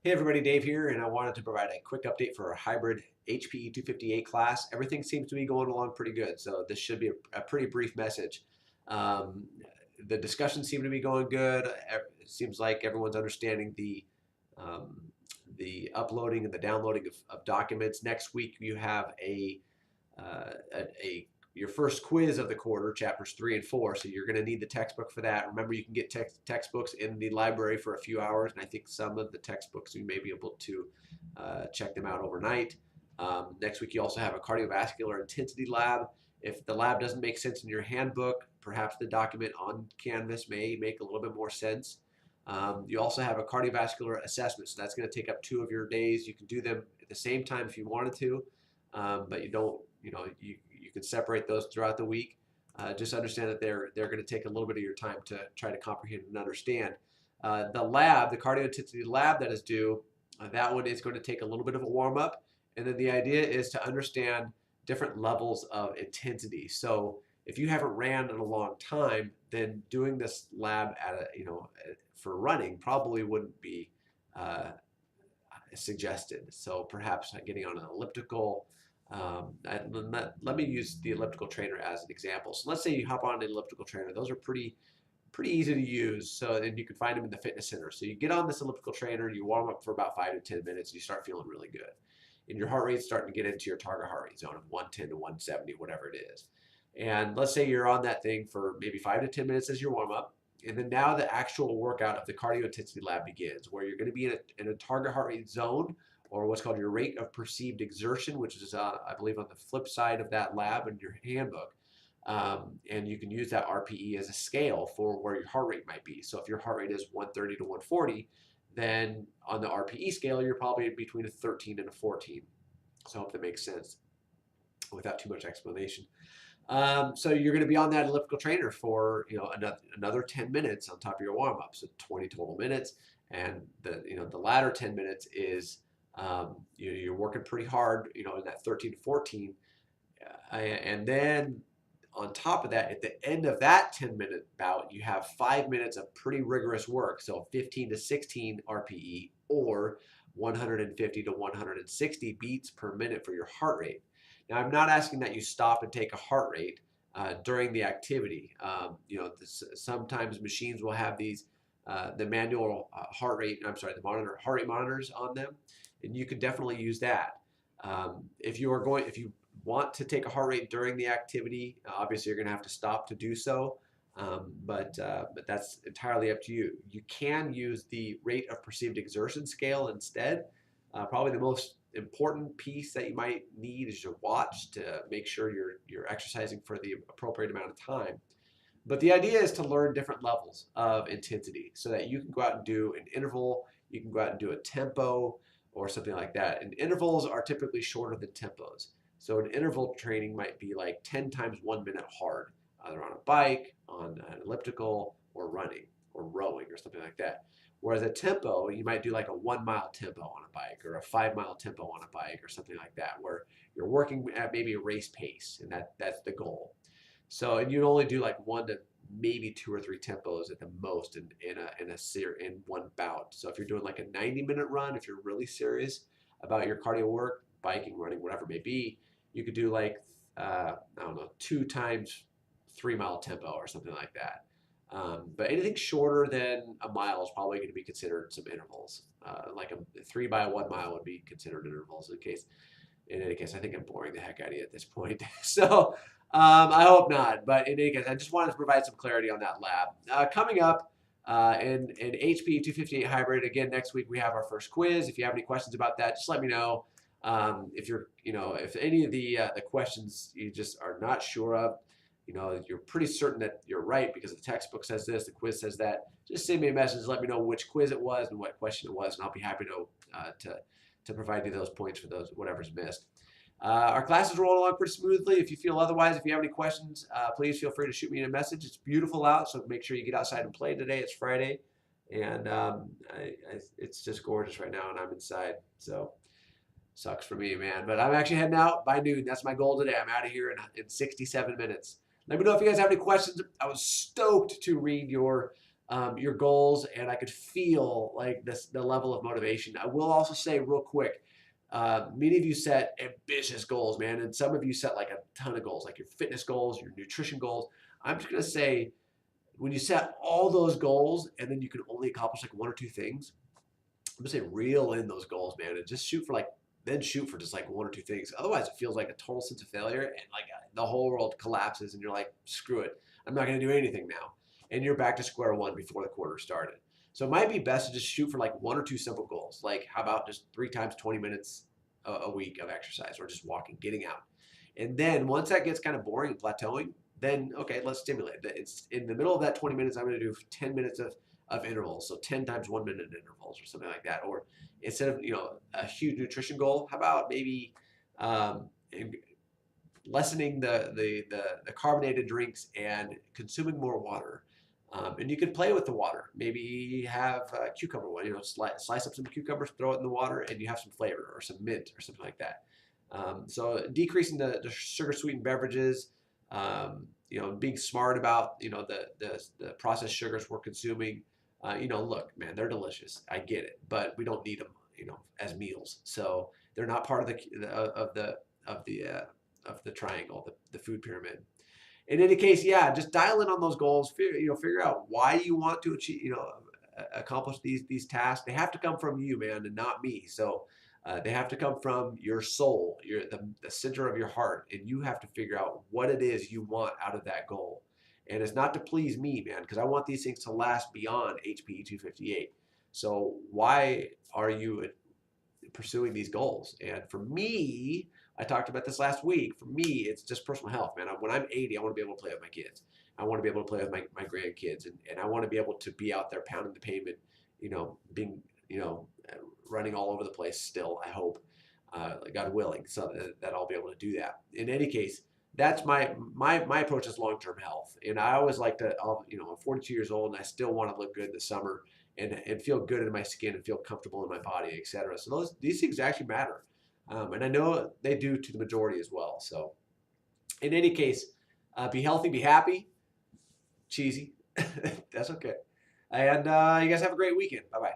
Hey everybody, Dave here, and I wanted to provide a quick update for our hybrid HPE 258 class. Everything seems to be going along pretty good, so this should be a pretty brief message. Um, the discussions seem to be going good. It seems like everyone's understanding um, the uploading and the downloading of documents. Next week you have a your first quiz of the quarter, chapters 3 and 4. So you're going to need the textbook for that. Remember, you can get textbooks in the library for a few hours, and I think some of the textbooks you may be able to check them out overnight. Next week, you also have a cardiovascular intensity lab. If the lab doesn't make sense in your handbook, perhaps the document on Canvas may make a little bit more sense. You also have a cardiovascular assessment, so that's going to take up 2 of your days. You can do them at the same time if you wanted to, but you don't. You can separate those throughout the week. Just understand that they're going to take a little bit of your time to try to comprehend and understand. The lab, the cardio intensity lab that is due, that one is going to take a little bit of a warm up, and then the idea is to understand different levels of intensity. So if you haven't ran in a long time, then doing this lab for running probably wouldn't be suggested. So perhaps getting on an elliptical. Let me use the elliptical trainer as an example. So let's say you hop on an elliptical trainer. Those are pretty easy to use. So and you can find them in the fitness center. So you get on this elliptical trainer, you warm up for about 5 to 10 minutes, and you start feeling really good. And your heart rate's starting to get into your target heart rate zone of 110 to 170, whatever it is. And let's say you're on that thing for maybe 5 to 10 minutes as your warm up. And then now the actual workout of the cardio intensity lab begins, where you're going to be in a target heart rate zone, or what's called your rate of perceived exertion, which is, I believe, on the flip side of that lab in your handbook. And you can use that RPE as a scale for where your heart rate might be. So if your heart rate is 130 to 140, then on the RPE scale, you're probably between a 13 and a 14. So I hope that makes sense without too much explanation. So you're going to be on that elliptical trainer for another 10 minutes on top of your warm up, so 20 total minutes. And the latter 10 minutes is you're working pretty hard, in that 13 to 14, and then on top of that, at the end of that 10-minute bout, you have 5 minutes of pretty rigorous work, so 15 to 16 RPE or 150 to 160 beats per minute for your heart rate. Now, I'm not asking that you stop and take a heart rate during the activity. Sometimes machines will have these the manual heart rate. I'm sorry, the heart rate monitors on them, and you can definitely use that. If you want to take a heart rate during the activity, obviously you're going to have to stop to do so. But that's entirely up to you. You can use the rate of perceived exertion scale instead. Probably the most important piece that you might need is your watch to make sure you're exercising for the appropriate amount of time. But the idea is to learn different levels of intensity so that you can go out and do an interval, you can go out and do a tempo or something like that. And intervals are typically shorter than tempos. So an interval training might be like 10 times 1 minute hard, either on a bike, on an elliptical, or running, or rowing, or something like that. Whereas a tempo, you might do like a 1 mile tempo on a bike, or a 5 mile tempo on a bike, or something like that, where you're working at maybe a race pace, and that's the goal. So, and you'd only do like 1 to maybe 2 or 3 tempos at the most in one bout. So if you're doing like a 90-minute run, if you're really serious about your cardio work, biking, running, whatever it may be, you could do like I don't know, 2 times 3 mile tempo or something like that. But anything shorter than a mile is probably going to be considered some intervals. Like a 3 by 1 mile would be considered intervals. In any case, I think I'm boring the heck out of you at this point. So I hope not. But in any case, I just wanted to provide some clarity on that lab. Coming up in HPE 258 hybrid, again, next week we have our first quiz. If you have any questions about that, just let me know. If any of the questions you just are not sure of, you're pretty certain that you're right because the textbook says this, the quiz says that, just send me a message, let me know which quiz it was and what question it was, and I'll be happy to provide you those points for whatever's missed. Our class is rolling along pretty smoothly. If you feel otherwise, if you have any questions, please feel free to shoot me a message. It's beautiful out, so make sure you get outside and play today. It's Friday, and it's just gorgeous right now, and I'm inside, so sucks for me, man. But I'm actually heading out by noon. That's my goal today. I'm out of here in 67 minutes. Let me know if you guys have any questions. I was stoked to read your your goals, and I could feel like the level of motivation. I will also say real quick, many of you set ambitious goals, man, and some of you set like a ton of goals, like your fitness goals, your nutrition goals. I'm just gonna say when you set all those goals and then you can only accomplish like one or two things, I'm gonna say reel in those goals, man, and just shoot for just like one or two things. Otherwise, it feels like a total sense of failure, and like the whole world collapses, and you're like, screw it, I'm not gonna do anything now, and you're back to square one before the quarter started. So it might be best to just shoot for like one or two simple goals, like how about just 3 times 20 minutes a week of exercise, or just walking, getting out, and then once that gets kind of boring and plateauing, then okay, let's stimulate. It's in the middle of that 20 minutes, I'm going to do 10 minutes of intervals, so 10 times 1 minute intervals or something like that. Or instead of a huge nutrition goal, how about maybe um, lessening the carbonated drinks and consuming more water. And you can play with the water. Maybe have a cucumber one. Slice up some cucumbers, throw it in the water, and you have some flavor or some mint or something like that. So decreasing the sugar sweetened beverages. Being smart about the processed sugars we're consuming. Look, man, they're delicious. I get it, but we don't need them, as meals. So they're not part of the triangle, the food pyramid. In any case, yeah, just dial in on those goals. Figure out why you want to achieve, accomplish these tasks. They have to come from you, man, and not me. So they have to come from your soul, the center of your heart, and you have to figure out what it is you want out of that goal. And it's not to please me, man, because I want these things to last beyond HPE 258. So why are you pursuing these goals? And for me, I talked about this last week. For me, it's just personal health, man. When I'm 80, I want to be able to play with my kids. I want to be able to play with my grandkids, and I want to be able to be out there pounding the pavement, being, running all over the place still, I hope, God willing, so that I'll be able to do that. In any case, that's my approach is long-term health. And I always like to, I'm 42 years old and I still want to look good in the summer and feel good in my skin and feel comfortable in my body, etc. So these things actually matter. And I know they do to the majority as well. So in any case, be healthy, be happy. Cheesy. That's okay. And you guys have a great weekend. Bye-bye.